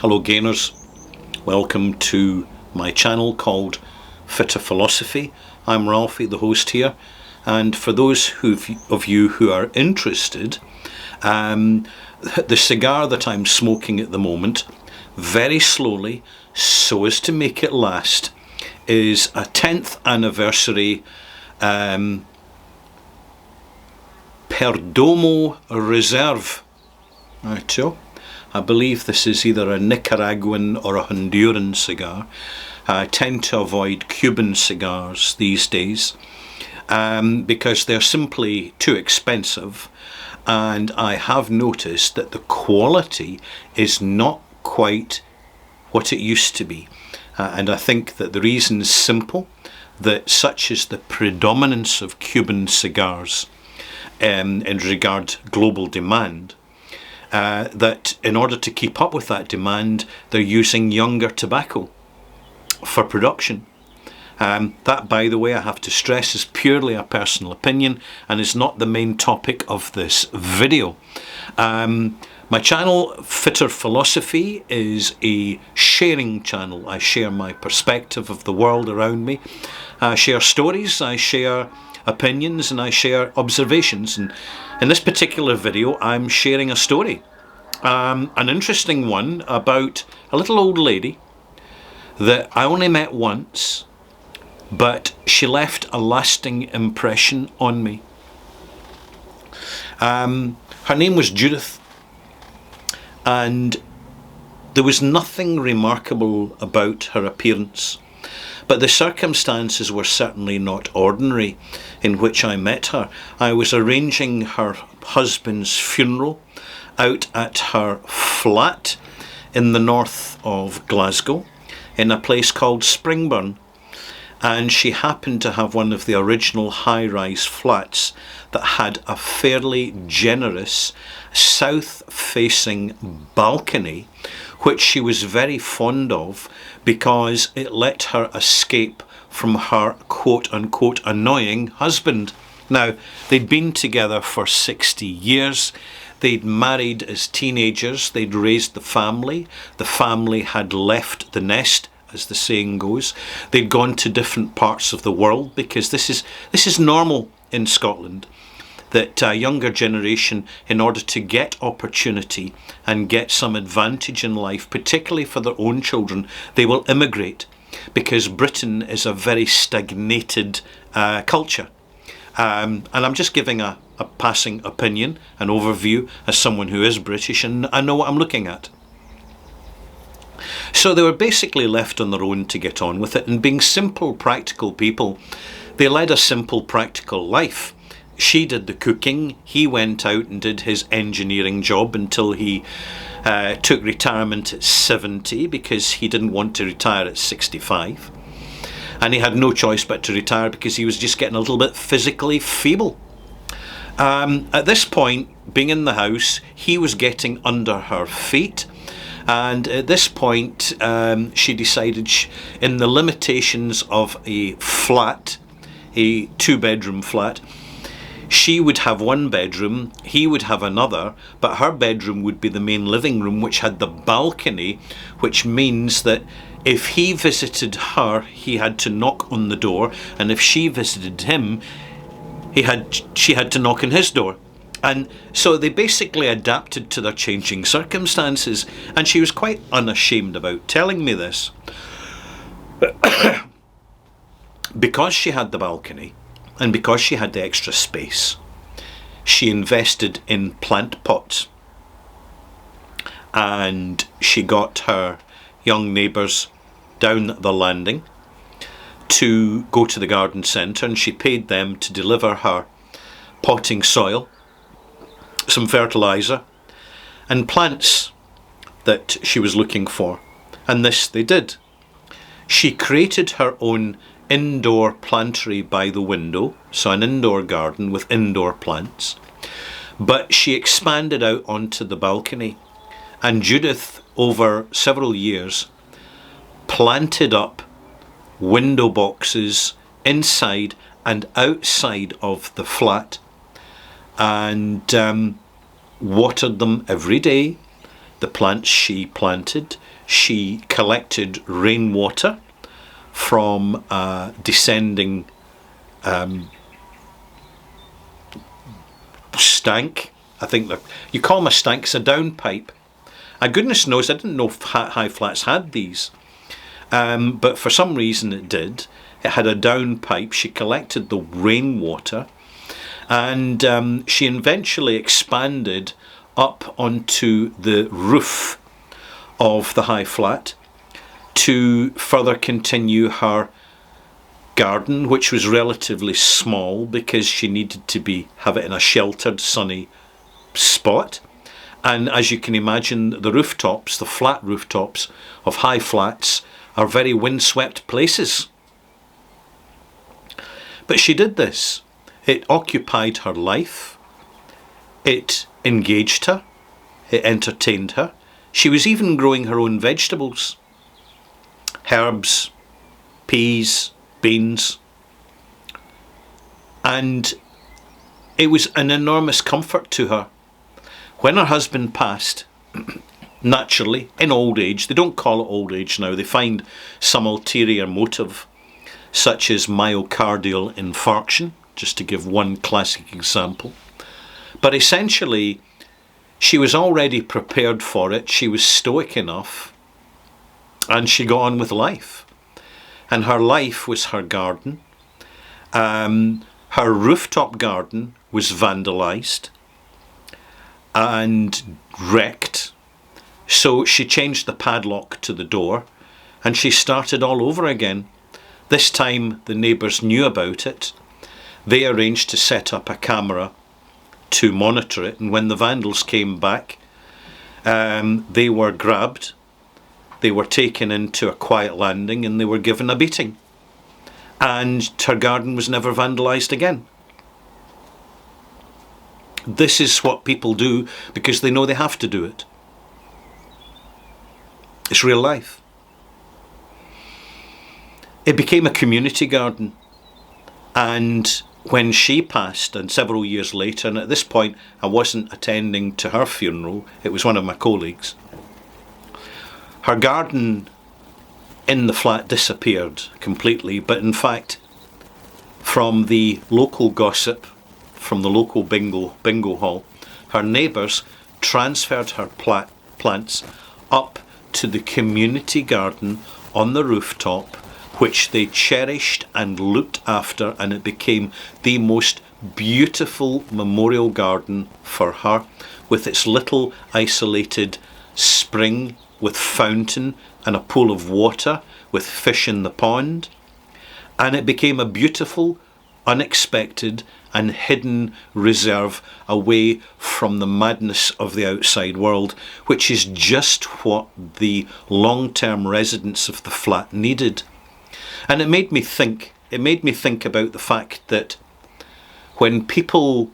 Hello gainers, welcome to my channel called Fitter Philosophy. I'm Ralphie, the host here, and for those of you who are interested, the cigar that I'm smoking at the moment, very slowly, so as to make it last, is a 10th anniversary Perdomo Reserve. Right, so I believe this is either a Nicaraguan or a Honduran cigar. I tend to avoid Cuban cigars these days because they're simply too expensive, and I have noticed that the quality is not quite what it used to be. And I think that the reason is simple, that such is the predominance of Cuban cigars in regard global demand, that in order to keep up with that demand, they're using younger tobacco for production. That, by the way, I have to stress, is purely a personal opinion and is not the main topic of this video. My channel, Fitter Philosophy, is a sharing channel. I share my perspective of the world around me. I share stories, I share opinions, and I share observations. And in this particular video, I'm sharing a story. An interesting one about a little old lady that I only met once, but she left a lasting impression on me. Her name was Judith, and there was nothing remarkable about her appearance, but the circumstances were certainly not ordinary in which I met her. I was arranging her husband's funeral out at her flat in the north of Glasgow, in a place called Springburn, and she happened to have one of the original high-rise flats that had a fairly generous south-facing balcony, which she was very fond of because it let her escape from her quote-unquote annoying husband. Now, they'd been together for 60 years. They'd married as teenagers. They'd raised the family. The family had left the nest, as the saying goes. They'd gone to different parts of the world, because this is normal in Scotland, that a younger generation, in order to get opportunity and get some advantage in life, particularly for their own children, they will immigrate, because Britain is a very stagnated culture. And I'm just giving a passing opinion, an overview, as someone who is British, and I know what I'm looking at. So they were basically left on their own to get on with it, and being simple, practical people, they led a simple, practical life. She did the cooking, he went out and did his engineering job until he took retirement at 70, because he didn't want to retire at 65. And he had no choice but to retire because he was just getting a little bit physically feeble. At this point, being in the house, he was getting under her feet. And at this point, she decided, in the limitations of a flat, a 2-bedroom flat, she would have one bedroom, he would have another, but her bedroom would be the main living room, which had the balcony, which means that if he visited her, he had to knock on the door, and if she visited him, she had to knock on his door. And so they basically adapted to their changing circumstances, and she was quite unashamed about telling me this. Because she had the balcony, and because she had the extra space, she invested in plant pots. And she got her young neighbours down the landing to go to the garden centre, and she paid them to deliver her potting soil, some fertiliser, and plants that she was looking for. And this they did. She created her own indoor plantery by the window, so an indoor garden with indoor plants, but she expanded out onto the balcony. And Judith, over several years, planted up window boxes inside and outside of the flat, and watered them every day. The plants she planted, she collected rainwater from a descending stank. I think that you call them a stank, it's a downpipe. And goodness knows, I didn't know if high flats had these. But for some reason it did. It had a downpipe. She collected the rainwater, and she eventually expanded up onto the roof of the high flat to further continue her garden, which was relatively small because she needed to have it in a sheltered, sunny spot. And as you can imagine, the rooftops, the flat rooftops of high flats, are very windswept places. But she did this. It occupied her life. It engaged her. It entertained her. She was even growing her own vegetables. Herbs, peas, beans. And it was an enormous comfort to her. When her husband passed, naturally, in old age, they don't call it old age now, they find some ulterior motive, such as myocardial infarction, just to give one classic example. But essentially, she was already prepared for it, she was stoic enough, and she got on with life. And her life was her garden. Her rooftop garden was vandalised and wrecked. So she changed the padlock to the door and she started all over again. This time the neighbours knew about it. They arranged to set up a camera to monitor it, and when the vandals came back, they were grabbed, they were taken into a quiet landing, and they were given a beating. And her garden was never vandalised again. This is what people do because they know they have to do it. It's real life. It became a community garden, and when she passed, and several years later, and at this point I wasn't attending to her funeral, it was one of my colleagues, her garden in the flat disappeared completely. But in fact, from the local gossip, from the local bingo hall, her neighbours transferred her plants up to the community garden on the rooftop, which they cherished and looked after, and it became the most beautiful memorial garden for her, with its little isolated spring with fountain and a pool of water with fish in the pond. And it became a beautiful, unexpected and hidden reserve away from the madness of the outside world, which is just what the long-term residents of the flat needed. And it made me think about the fact that when people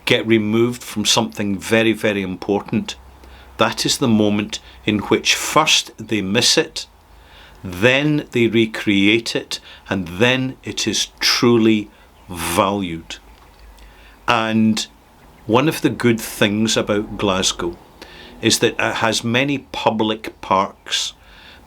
get removed from something very, very important, that is the moment in which first they miss it, then they recreate it, and then it is truly valued. And one of the good things about Glasgow is that it has many public parks,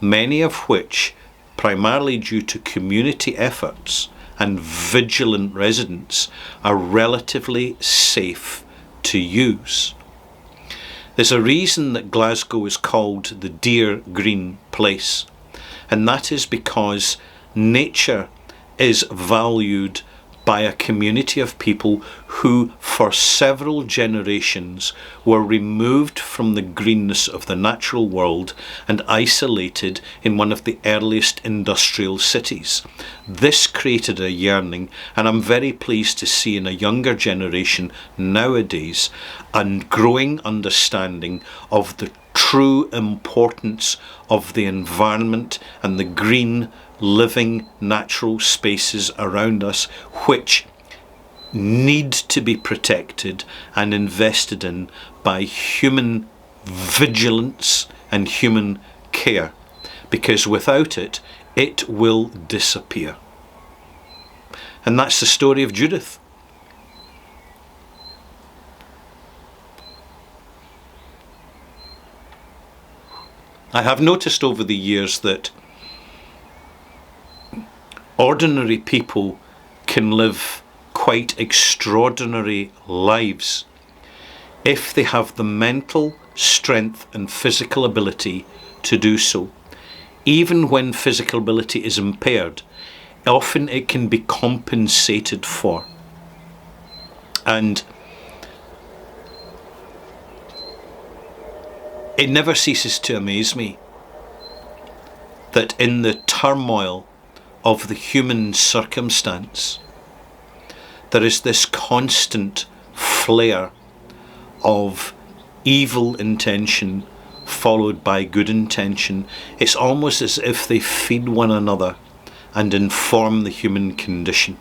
many of which, primarily due to community efforts and vigilant residents, are relatively safe to use. There's a reason that Glasgow is called the Deer Green Place, and that is because nature is valued by a community of people who for several generations were removed from the greenness of the natural world and isolated in one of the earliest industrial cities. This created a yearning, and I'm very pleased to see in a younger generation nowadays a growing understanding of the true importance of the environment and the green living natural spaces around us, which need to be protected and invested in by human vigilance and human care, because without it, it will disappear. And that's the story of Judith. I have noticed over the years that ordinary people can live quite extraordinary lives if they have the mental strength and physical ability to do so. Even when physical ability is impaired, often it can be compensated for. And it never ceases to amaze me that in the turmoil of the human circumstance, there is this constant flare of evil intention followed by good intention. It's almost as if they feed one another and inform the human condition.